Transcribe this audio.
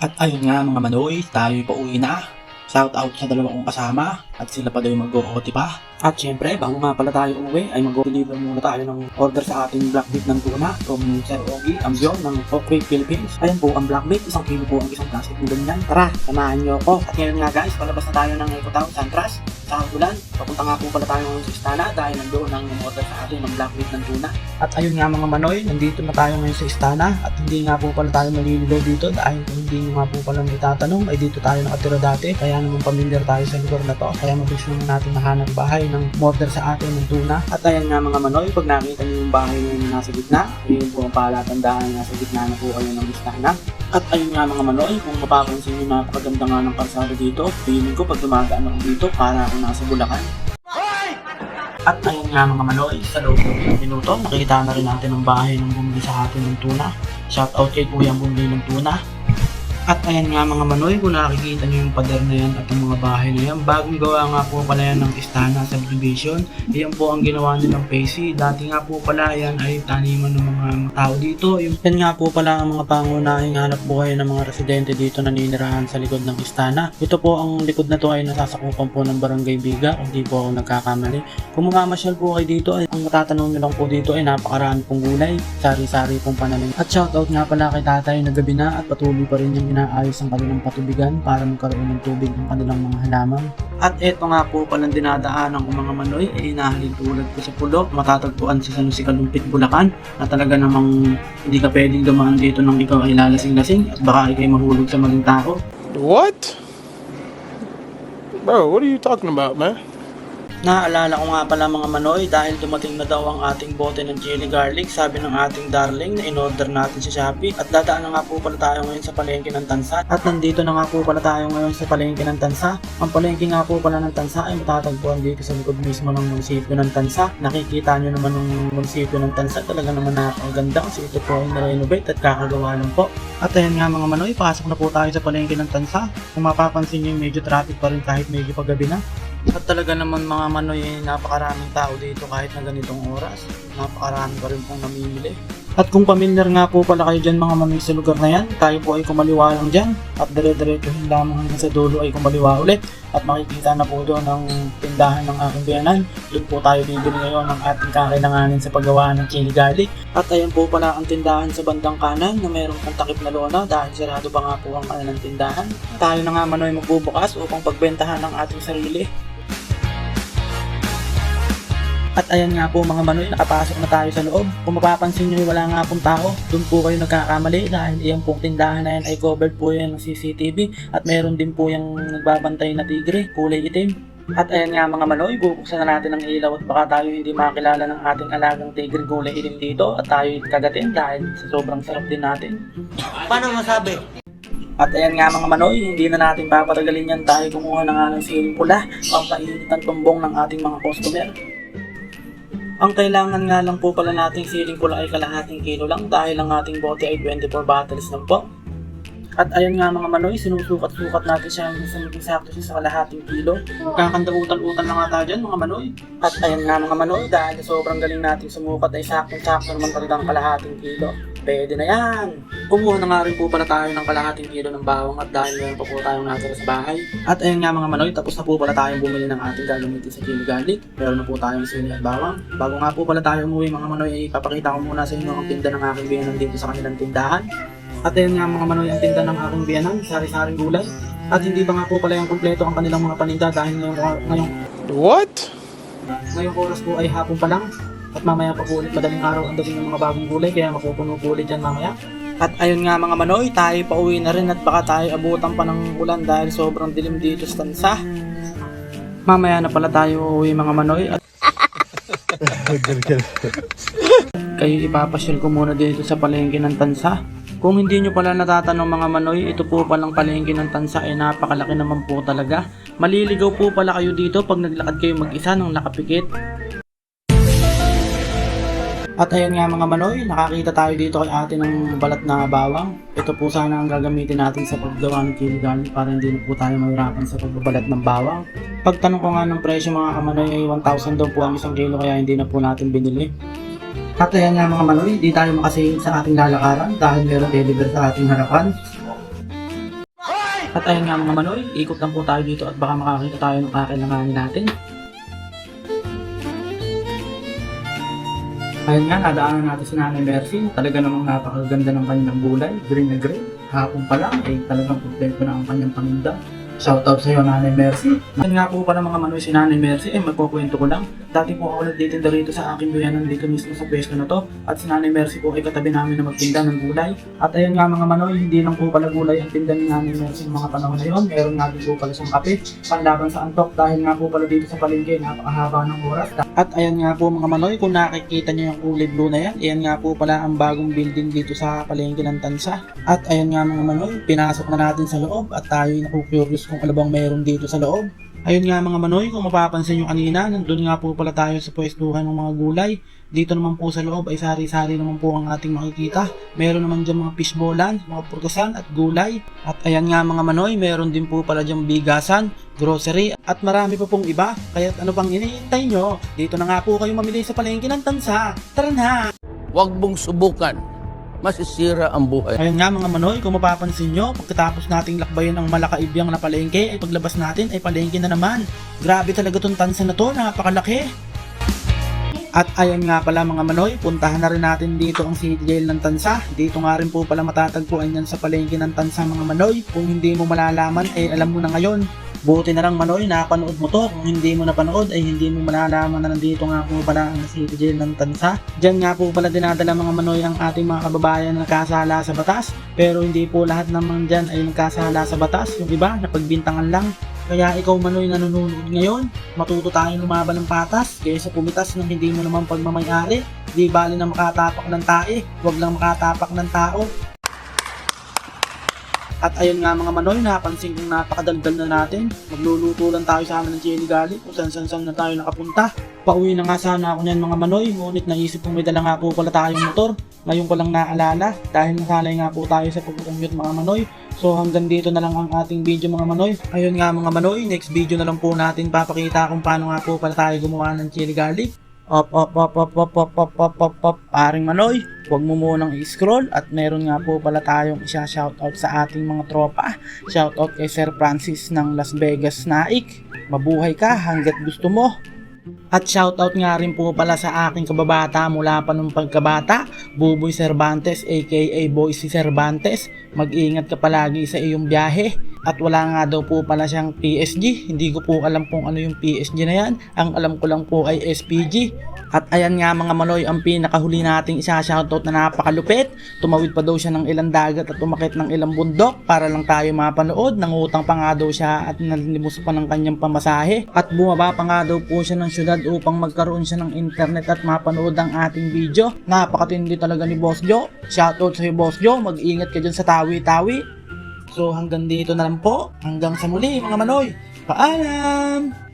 At ayun nga mga manoy, tayo pauwi na. Shout out sa dalawa kong kasama at sila pa daw mag-o-OT pa. At syempre, bago nga pala tayo umuwi ay mag-deliver muna tayo ng order sa ating black beef ng tuna from Sir Ogie Ambion ng Oakway Philippines. Ayan po ang black beef, 1 kilo po ang isang plastic ulam niyan. Tara, samahan niyo ako. At ngayon nga guys, palabas na tayo ng Eco Town Santras sa Ulan. Papunta nga po pala tayo ngayon sa Istana dahil nandoon ang order sa atin ng black beef ng tuna. At ayun nga mga manoy, nandito na tayo ngayon sa Istana at hindi nga po pala tayo maliligaw dito dahil kung hindi nyo nga po pala itatanong ay dito tayo nakatira dati. Kaya naman pamilyar tayo sa lugar na to. Kaya mabilis naman natin mahanap bahay ng order sa atin ng tuna. At ayan nga mga manoy, pag nakita nyo yung bahay na nasa gitna, ayun po ang palatandaan na nasa gitna na po kayo ng Istana. At ayun nga mga manoy, kung mapapansin nyo napakaganda nga ng kalsada dito, feeling ko pag dumadaan ako dito para ako nasa Bulacan. At ayun nga mga manoy, sa loob ng minuto, nakikita na rin natin ang bahay ng bumili sa atin ng tuna. Shout out kay Kuya bumili ng tuna. At ayan nga mga manoy, kung nakikita nyo yung pader na yan at yung mga bahay na yan, bagong gawa nga po pala yan ng Istana Subdivision. Yan po ang ginawa nilang PC. Dati nga po pala yan ay taniman ng mga tao dito. Yan nga po pala ang mga pangunahing hanap buhay ng mga residente dito na ninirahan sa likod ng Istana. Ito po ang likod na to ay nasasakupan po ng Barangay Biga, kung di po ako nagkakamali. Kung mamamasyal po kayo dito, ay ang matatanong nyo lang po dito ay napakaraan pong gulay, sari-sari pong pananim. At shoutout nga pala kay tatay na gabi na at patuloy pa rin yung inaayos ang kanilang patubigan para magkaroon ng tubig ng kanilang mga halaman. At eto nga po palang dinadaanan ng mga manoy ay nahalin tulad ko sa pulo. Matatagpuan sa San Jose Calumpit, Bulacan na talaga namang hindi ka pwedeng dumaan dito nang ikaw ay lalasing-lasing at baka ikay mahulog sa maling tao. What? Bro, what are you talking about, man? Naalala ko nga pala mga manoy dahil dumating na daw ang ating bote ng chili garlic, sabi ng ating darling na in-order natin sa Shopee. At dadaan na nga po pala tayo ngayon sa palengke ng Tansa. At nandito na nga po pala tayo ngayon sa palengke ng Tansa. Ang palengke nga po pala ng Tansa ay matatagpuan dito sa likod mismo ng munisipyo ng Tansa. Nakikita nyo naman ng munisipyo ng Tansa, talaga naman napakaganda kasi ito po ay na-renovate at kakagawa lang po. At ayan nga mga manoy, pasok na po tayo sa palengke ng Tansa. Kung mapapansin nyo, medyo traffic pa rin kahit medyo paggabi na. At talaga naman mga manoy, napakaraming tao dito kahit na ganitong oras. Napakarami pa rin pong namimili. At kung pamilyar nga po pala kayo dyan mga manoy sa lugar na yan, tayo po ay kumaliwa lang dyan. At dire-diretsuhin lamang hanggang sa dulo ay kumaliwa ulit. At makikita na po doon ang tindahan ng aking biyanan. Doon po tayo bibili ngayon ng ating kakailanganin sa paggawa ng chili garlic. At ayan po pala ang tindahan sa bandang kanan na mayroong pong takip na lona dahil sarado pa nga po ang kanilang tindahan. Tayo na nga manoy magbubukas upang pagbentahan ng ating sarili. At ayan nga po mga manoy, nakapasok na tayo sa loob. Kung mapapansin nyo, wala nga pong tao. Doon po kayo nagkakamali dahil iyang pong tindahan na yan ay covered po yan ng CCTV. At meron din po yung nagbabantay na tigre, kulay itim. At ayan nga mga manoy, bubuksan na natin ang ilaw at baka tayo hindi makilala ng ating alagang tigre kulay itim dito. At tayo kagatin dahil sa sobrang sarap din natin. Paano masabi? At ayan nga mga manoy, hindi na natin papatagalin yan. Tayo kumuha na nga ng siling pula, pampainit ang tumbong ng ating mga customer. Ang kailangan nga lang po pala nating siling pula ay kalahating kilo lang dahil ang ating bote ay 24 bottles lang po. At ayun nga mga manoy, sinusukat-sukat natin siya hanggang sa maging sakto siya sa kalahating kilo. Kakandautan-utan na nga tayo dyan mga manoy. At ayun nga mga manoy, dahil sobrang galing natin sumukat ay sakto-sakto naman talagang kalahating kilo. Pwede na yan! Kumuha na nga rin po pala tayo ng kalahating kilo ng bawang at dahil meron pa po tayong natira sa bahay. At ayun nga mga manoy, tapos na po pala tayong bumili ng ating gagamitin sa chili garlic. Meron na po tayong sili at bawang. Bago nga po pala tayo umuwi mga manoy, ay ipapakita ko muna sa inyo ang tinda ng aking biyanan dito sa kanilang tindahan. At ayun nga mga manoy, ang tinda ng aking biyanan, sari-saring gulay. At hindi pa nga po pala yung kompleto ang kanilang mga paninda dahil ngayong oras po ay hapon pa lang. At mamaya pa po ulit madaling araw ang dating ng mga bagong gulay kaya mapupuno po ulit yan mamaya. At ayun nga mga manoy, tayo pauwi na rin at baka tayo abutan pa ng ulan dahil sobrang dilim dito sa Tansa. Mamaya na pala tayo uuwi mga manoy at kayo ipapasyal ko muna dito sa palengke ng Tansa. Kung hindi nyo pala natatanong mga manoy, ito po palang palengke ng Tansa ay napakalaki naman po talaga. Maliligaw po pala kayo dito pag naglakad kayo mag-isa ng nakapikit. At ayun nga mga manoy, nakakita tayo dito kay ate ng balat na bawang. Ito po sana ang gagamitin natin sa paggawa ng chili garlic para hindi na po tayo mahirapan sa pagbabalat ng bawang. Pagtanong ko nga ng presyo mga kamanoy ay 1,000 daw po ang isang kilo kaya hindi na po natin binili. At ayan nga mga manoy, di tayo makasingit sa ating lalakaran dahil meron deliver sa ating harapan. At ayun nga mga manoy, ikot lang po tayo dito at baka makakita tayo ng kakailanganin natin. Ayun nga, nadaanan natin si Nanay Mercy. Talaga namang napakaganda ng kanyang gulay, green na green. Hapon pa lang, talagang kontento na ang kanyang paninda. Shoutout sa iyo, Nanay Mercy. Ayun nga po pala mga manoy si Nanay Mercy, magkukwento ko lang. Dati po ako nagtitinda rito sa aking buyanan dito mismo sa pwesto na to. At si Nanay Mercy po ay katabi namin na magtinda ng gulay. At ayun nga mga manoy, hindi lang po pala gulay ang tinda ni Nanay Mercy ng mga panahon na yun. Meron nga din po pala siyang kape, panlaban sa antok dahil nga po pala dito sa palengke, napakahaba ng oras. At ayan nga po mga manoy, kung nakikita nyo yung kulay blue na yan, ayan nga po pala ang bagong building dito sa palengke ng Tansa. At ayan nga mga manoy, pinasok na natin sa loob at tayo naku-curious kung ano bang meron dito sa loob. Ayun nga mga manoy, kung mapapansin nyo kanina, nandun nga po pala tayo sa pwestuhan ng mga gulay. Dito naman po sa loob ay sari-sari naman po ang ating makikita. Meron naman dyan mga fishballan, mga prutusan at gulay. At ayan nga mga manoy, meron din po pala dyan bigasan, grocery at marami pa pong iba. Kaya't ano pang iniintay nyo? Dito na nga po kayo mamili sa palengke ng Tansa. Tara na! Huwag mong subukan. Masisira ang buhay. Ayun nga mga manoy, kung mapapansin nyo, pagkatapos nating lakbayin ang malakaibyang na palengke, ay paglabas natin ay palengke na naman. Grabe talaga tong Tansa na to, napakalaki. At ayun nga pala mga manoy, puntahan na rin natin dito ang City Jail ng Tansa. Dito nga rin po pala matatagpuan yan sa palengke ng Tansa mga manoy. Kung hindi mo malalaman, ay alam mo na ngayon. Buti na lang manoy, napanood mo to. Kung hindi mo napanood, ay hindi mo malalaman na nandito nga po pala ang City Jail ng Tansa. Diyan nga po pala dinadala mga manoy ang ating mga kababayan na nakasala sa batas. Pero hindi po lahat naman dyan ay nakasala sa batas. Yung iba, napagbintangan lang. Kaya ikaw manoy na nanonood ngayon, matuto tayong lumaban ng patas kaysa pumitas ng hindi mo naman pagmamayari. Di bali na makatapak ng tae, huwag lang makatapak ng tao. At ayun nga mga manoy, napansin kong napakadaldal na natin. Magluluto lang tayo sa amin ng chili garlic kung saan na tayo nakapunta. Pauwi na nga sana ako niyan mga manoy, ngunit naisip kong may dala nga po pala tayong motor. Ngayon ko lang naalala dahil nasanay nga po tayo sa pag-commute mga manoy. So hanggang dito na lang ang ating video mga manoy. Ayun nga mga manoy, next video na lang po natin papakita kung paano nga po pala tayo gumawa ng chili garlic. Paring manoy, huwag mo munang i-scroll at meron nga po pala tayong isa-shoutout sa ating mga tropa. Shoutout kay Sir Francis ng Las Vegas Naik. Mabuhay ka hanggat gusto mo. At shoutout nga rin po pala sa aking kababata mula pa nung pagkabata, Buboy Cervantes aka Boysi Cervantes. Mag-ingat ka palagi sa iyong biyahe. At wala nga daw po pala siyang PSG. Hindi ko po alam kung ano yung PSG na yan. Ang alam ko lang po ay SPG. At ayan nga mga manoy, ang pinakahuli nating isa-shoutout na napakalupit. Tumawid pa daw siya ng ilang dagat at umakit ng ilang bundok para lang tayo mapanood. Nangutang pa nga daw siya at nalimos pa ng kanyang pamasahe. At bumaba pa nga daw po siya ng syudad upang magkaroon siya ng internet at mapanood ang ating video. Napakatindi talaga ni Boss Joe. Shoutout sa iyo Boss Joe, mag-ingat ka dyan sa tawi-tawi. So hanggang dito na lang po. Hanggang sa muli mga manoy. Paalam!